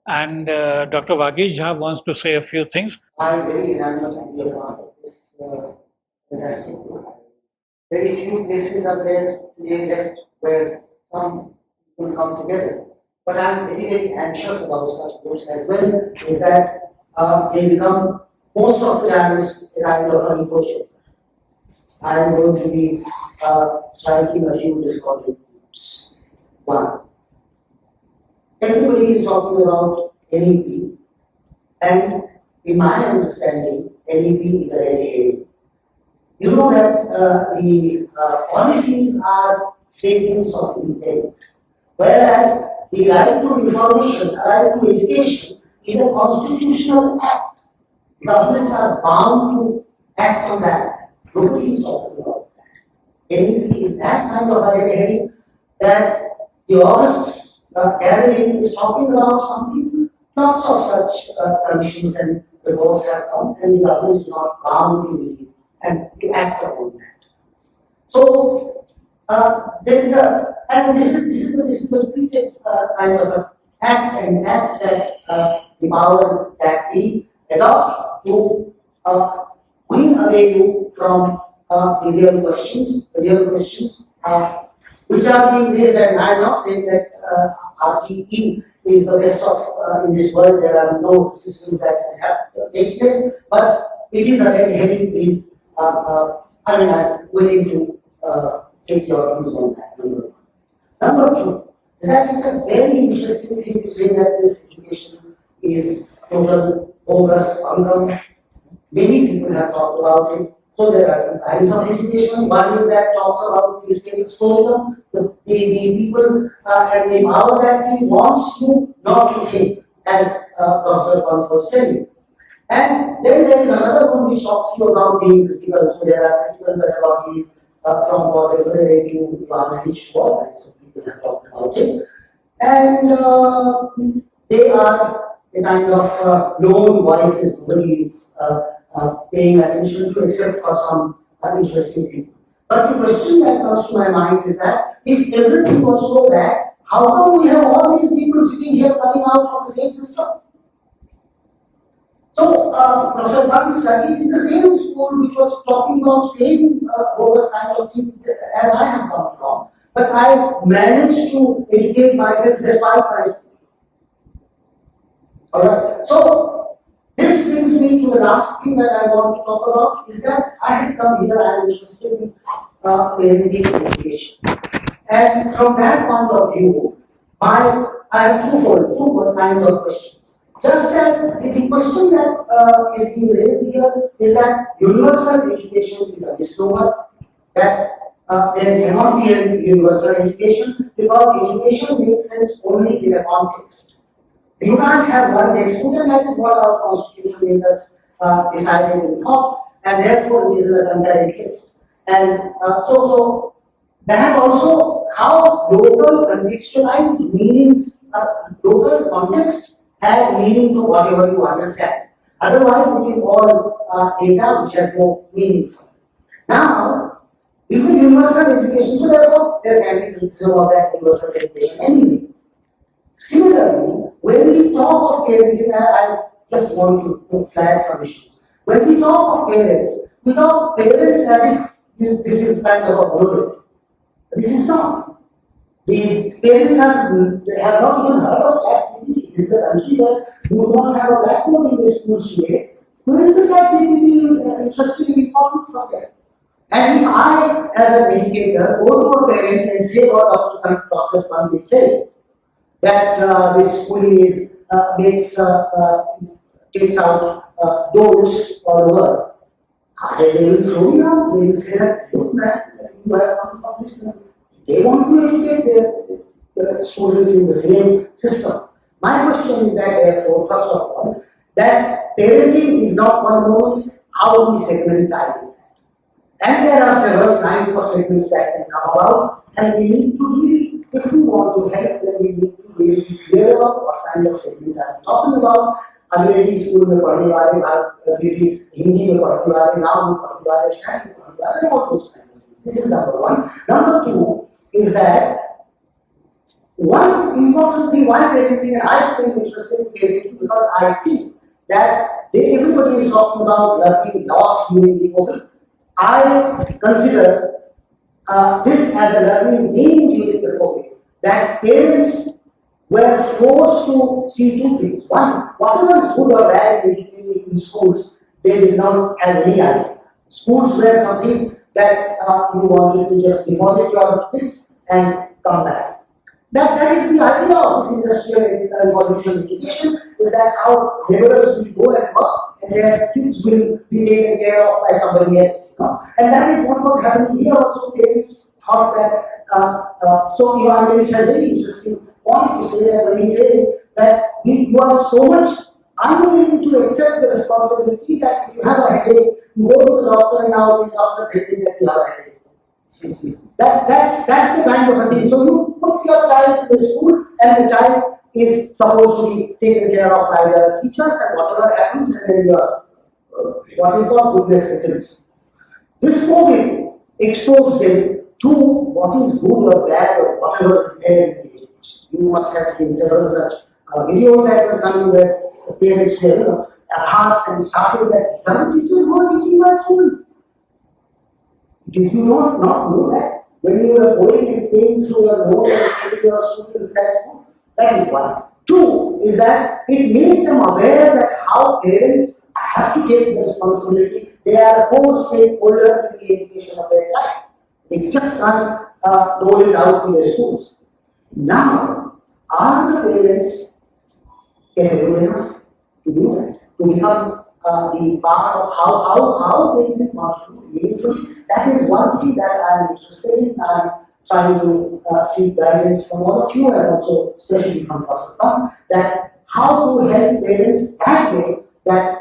And Dr. Vagish Jha wants to say a few things. I'm very enamored to be a part of this fantastic group. Very few places are there today left where some people come together. But I'm very, very anxious about such groups as well, is that they become most of the times a kind of an echo chamber. I'm going to be striking a few discordant groups. One, everybody is talking about NEP, and in my understanding, NEP is a red herring. You know that the policies are statements of intent, whereas the right to information, right to education is a constitutional act. Governments are bound to act on that. Nobody is talking about that. NEP is that kind of a red herring that the August gathering is talking about something. Lots of such commissions and reports have come, and the government is not bound to believe and to act upon that. So there is a, and this is a repeated kind of an act and act that the power that we adopt to win away you from the real questions, which are being raised, and I am not saying that RTE is the best of in this world. There are no criticisms that can have take place, but it is a very heavy piece. I mean, I'm willing to take your views on that. Number one. Number two is that it's a very interesting thing to say that this education is total bogus, bunkum. Many people have talked about it. So there are two kinds of education. One is that talks about the status quo, the people and the power that we wants you not to think, as Professor Pant was telling. And then there is another one which talks you about being critical. So there are critical pedagogies from whatever age to Ivanovich to all kinds of people have talked about it. And they are a kind of lone voices, nobody is paying attention to except for some interesting people. But the question that comes to my mind is that if everything was so bad, how come we have all these people sitting here coming out from the same system? So, Professor Pant studied in the same school which was talking about same bogus kind of things as I have come from. But I managed to educate myself despite my school. Alright, so this brings me to the last thing that I want to talk about is that I had come here, I am interested in parenting education. And from that point of view, I have two kind of questions. Just as the question that is being raised here is that universal education is a misnomer, that there cannot be a universal education because education makes sense only in a context. You can't have one textbook, and that is what our constitution made us decided and thought, and therefore it is a concurrent list. And so that also how local contextualized meanings, local contexts have meaning to whatever you understand. Otherwise, it is all data which has no meaning for you. Now, if a universal education, so therefore there can be criticism of that universal education anyway. Similarly, when we talk of parenting, I just want to flag some issues. When we talk of parents, we talk parents as if this is kind of a model. This is not. The parents have not even heard of ChatGPT. This is a country where you do not have a blackboard in the schools today. Where is the ChatGPT interesting important from there? And if I, as an educator, go to a parent and say what Dr. Professor Pant will say, that this schooling is takes out don'ts all over. They will throw me out. They will say that, look man, you have come from this. They want to educate the students in the same system. My question is that therefore, first of all, that parenting is not one monolith. How do we segmentize that? And there are several kinds of segments that can come about, and we need to really, if we want to help, then we need to really be clear about what kind of segment I'm talking about. अंग्रेजी school में पढ़ने वाले हिंदी में पढ़ने वाले नाम में पढ़ने वाले शहर में पढ़ने वाले और those kind of things. This is number one. Number two is that One important thing why parenting, and I think interested in parenting because I think that everybody is talking about learning loss during the COVID. I consider this as a learning gain during the COVID. That parents were forced to see two things. One, whatever is good or bad in schools, they did not have any idea. Schools were something that you wanted to just deposit your kids and come back. That is the idea of this industrial evolution education, is that how laborers will go and work and their kids will be taken care of by somebody else. You know? And that is what was happening here also. Parents thought that, so Evangelist has a very interesting point to say that when he says that you are so much unwilling to accept the responsibility that if you have a headache, you go to the doctor and now these doctors saying that you have a headache. That's the kind of a thing. So you put your child to the school and the child is supposed to be taken care of by the teachers and whatever happens and then your what is called goodness returns. This COVID exposed them to what is good or bad or whatever is there in the education. You must have seen several such videos that were coming where parents were asked and started that some teachers were teaching my students. Did you not know that? When you were going and paying through your notes and putting your students' textbook? That is one. Two is that it made them aware that how parents have to take the responsibility. They are a core stakeholder in the education of their child. It's just not roll it out to their schools. Now, are the parents capable enough to do that? To become the part of how they can contribute meaningfully? That is one thing that I am interested in. I am trying to seek guidance from all of you and also especially from Prof. Pant, that how to help parents that way that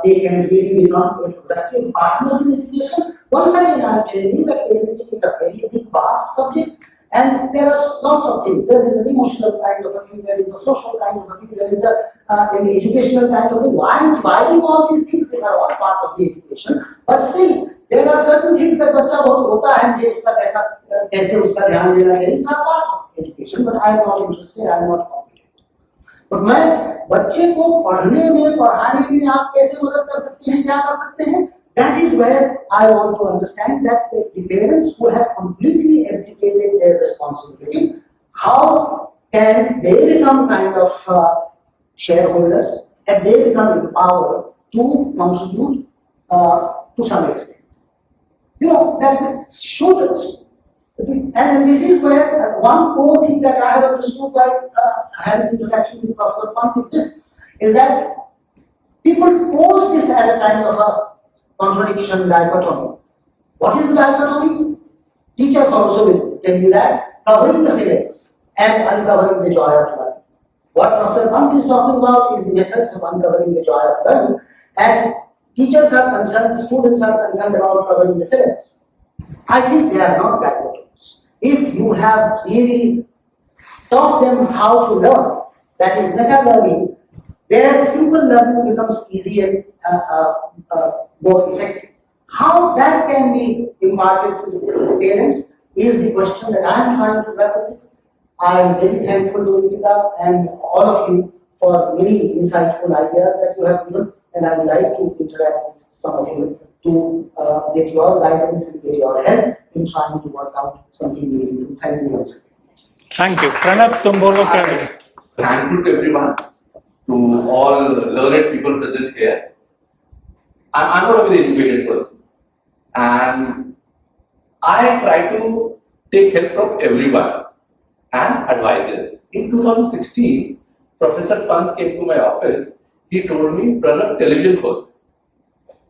they can really become a productive partners in education. Once again, I am telling you that parenting is a very big, vast subject. And there are lots of things. There is an emotional kind of a thing, there is a social kind of a thing, there is an educational kind of a thing. Why am dividing all these things? They are all part of the education. But still, there are certain things that बच्चा बहुत होता है कि उसका कैसे उसका ध्यान देना चाहिए. It's a part of education, but I am not interested, I am not competent. But मैं बच्चे को पढ़ने में पढ़ाने में आप कैसे मदद कर सकते हैं, क्या कर सकते हैं? That is where I want to understand that the parents who have completely abdicated their responsibility, how can they become kind of shareholders and they become empowered to contribute to some extent. You know, that should, and this is where one core thing that I have understood while I had an interaction with Professor Pant is that people pose this as a kind of a contradiction, dichotomy. What is the dichotomy? Teachers also will tell you that covering the syllabus and uncovering the joy of learning. What Professor Pant is talking about is the methods of uncovering the joy of learning, and teachers are concerned, students are concerned about covering the syllabus. I think they are not dichotomies. If you have really taught them how to learn, that is meta learning, their simple learning becomes easier more effective. How that can be imparted to the parents is the question that I am trying to grapple with. I am very thankful to Ritika and all of you for many insightful ideas that you have given, and I would like to interact with some of you to get your guidance and get your help in trying to work out something meaningful. Thank you once again. Thank you. Pranab, tum bolo kya kare? Thankful to everyone, to all learned people present here. I'm not a very educated person, and I try to take help from everyone and advices. In 2016, Professor Pant came to my office. He told me, "Pranav, television khol."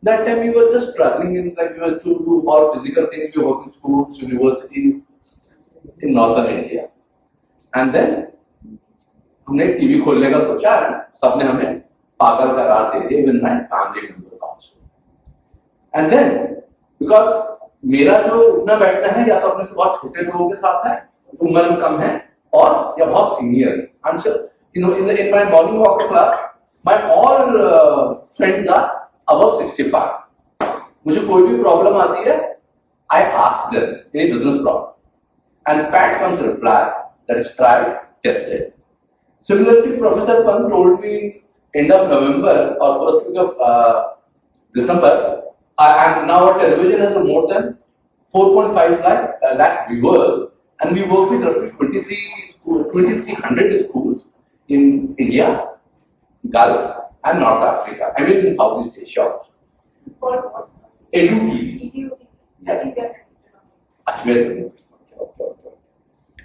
That time we were just struggling in, like, we were to do all physical things. We work in schools, universities in northern India, and then हमने TV खोलने का सोचा है, सबने हमें पागल करार दे दिया, even my family members also. And then because मेरा जो उठना बैठना है या तो अपने से बहुत छोटे लोगों के साथ है, उम्र में कम है, और या बहुत senior. And so you know in my morning walk club my all friends are above 65. मुझे कोई भी प्रॉब्लम आती है, I ask them any business problem, and pat comes reply that is tried, tested. Similarly, Professor Pant told me end of November or first week of December, and now our television has more than 4.5 lakh viewers, and we work with roughly 2,300 schools in India, Gulf, and North Africa. I mean in Southeast Asia. This is called what? EduTV. EDU. I think they're Okay.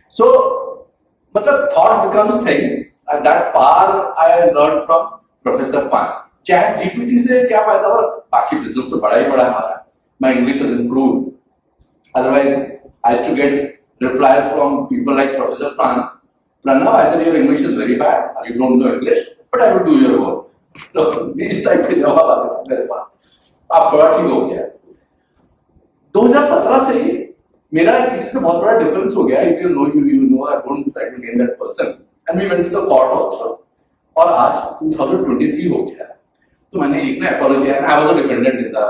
So, thought becomes things, and that part I learned from Professor Pant. Chat GPT से क्या फायदा हुआ? बाकी business तो बड़ा ही बड़ा हमारा. My English has improved. Otherwise, I used to get replies from people like Professor Pant. Pranav, either your English is very bad or you don't know English, but I will do your work. So, these type के जवाब आते थे मेरे पास. अब थोड़ा ठीक हो गया. 2017 से ही मेरा किसी से बहुत बड़ा डिफरेंस हो गया. If you know, I don't try to name that person. And we went to the court also. और आज 2023 हो गया. तो मैंने एक ना apology, and I was a defendant in the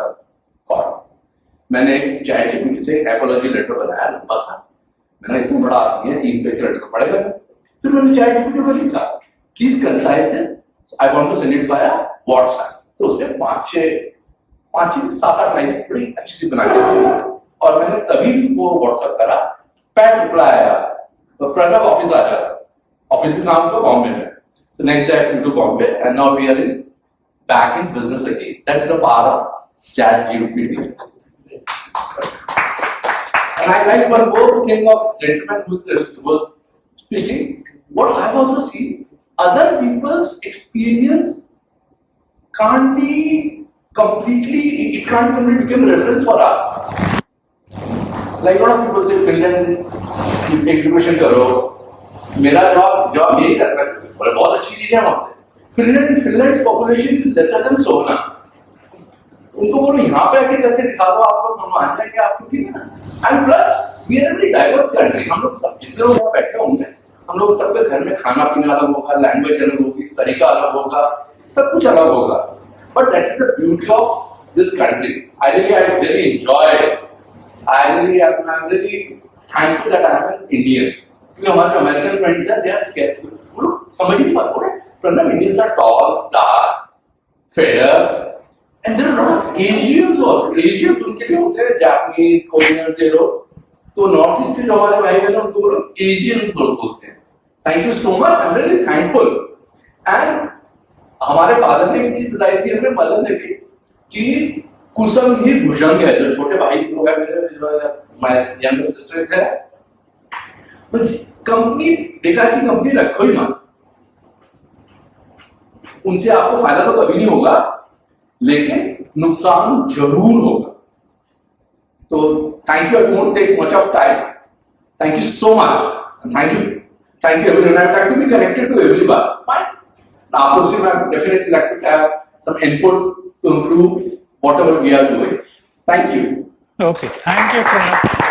court. मैंने चैट जीपीटी से apology letter बनाया लंबा सा. मैंने इतना बड़ा आदमी है 3 पेज का लेटर तो पढ़ेगा. फिर मैंने चैट जीपीटी को लिखा, please concise it. I want to send it via WhatsApp. तो उसने 7-8 लाइन बड़ी अच्छी सी बना के दी. और मैंने तभी उसको WhatsApp करा, पैट रिप्लाई आया, तो प्रणव ऑफिस आ जा. ऑफिस का नाम तो बॉम्बे में. So next day I flew to Bombay, and now we are back in business again. That's the power of Chat GPT. And I like one more thing of gentleman who was speaking. What I've also seen, other people's experience can't be completely, it can't completely become reference for us. Like a lot of people say, Finland, education करो. मेरा जवाब यही करता है, बहुत अच्छी चीज है वहां से. Finland population is lesser than सोना. उनको बोलो यहाँ पे आके करके दिखा दो, आप लोग हम आ जाएंगे आपको, ठीक है ना. And plus we are very diverse country. हम लोग सब जितने लोग यहाँ बैठे होंगे, हम लोग सबके घर में खाना पीना अलग होगा, लैंग्वेज अलग होगी, तरीका अलग होगा, सब कुछ अलग होगा. But that is the beauty of this country. I really enjoy. I really thankful that I am an Indian. क्योंकि हमारे अमेरिकन फ्रेंड्स हैं, दे आर स्केर्ड. वो लोग समझ नहीं पाते. Pranav, Indians are tall, dark, fair, and there are lot of Asians also. Asians उनके लिए होते हैं जापानीज, कोरियंस, ये लोग. तो नॉर्थ ईस्ट के जो हमारे भाई बहन हैं, उनको वो लोग एशियंस बोलते हैं. Thank you so much. I am really thankful. And हमारे फादर ने एक चीज बताई थी हमें, मदन ने भी, कि कुसुम ही भुजंग है. जो छोटे भाई लोग हैं मेरे, जो माय यंगर सिस्टर्स है, कंपनी बेकार की कंपनी रखो ही मत. उनसे आपको फायदा तो कभी नहीं होगा, लेकिन नुकसान जरूर होगा. तो thank you. I don't take much of time. Thank you so much. Thank you everyone. I like to be connected to everyone. Fine. आप लोग से मैं definitely like to have some inputs to improve whatever we are doing. Thank you. Okay, thank you, Pranav.